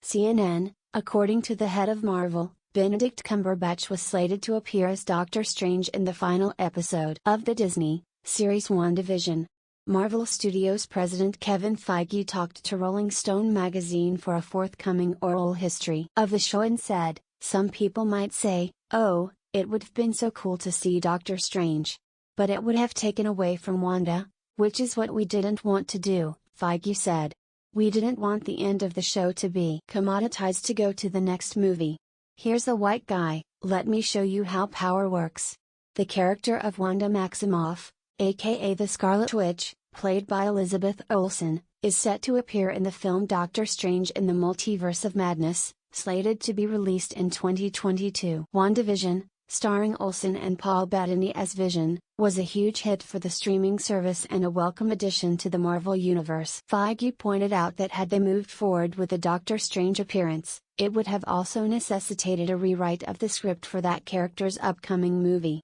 CNN, according to the head of Marvel, Benedict Cumberbatch was slated to appear as Doctor Strange in the final episode of the Disney series WandaVision. Marvel Studios president Kevin Feige talked to Rolling Stone magazine for a forthcoming oral history of the show and said, "Some people might say, oh, it would have been so cool to see Doctor Strange. But it would have taken away from Wanda, which is what we didn't want to do," Feige said. "We didn't want the end of the show to be commoditized to go to the next movie. Here's a white guy, let me show you how power works." The character of Wanda Maximoff, aka the Scarlet Witch, played by Elizabeth Olsen, is set to appear in the film Doctor Strange in the Multiverse of Madness, slated to be released in 2022. WandaVision, starring Olsen and Paul Bettany as Vision, was a huge hit for the streaming service and a welcome addition to the Marvel Universe. Feige pointed out that had they moved forward with the Doctor Strange appearance, it would have also necessitated a rewrite of the script for that character's upcoming movie.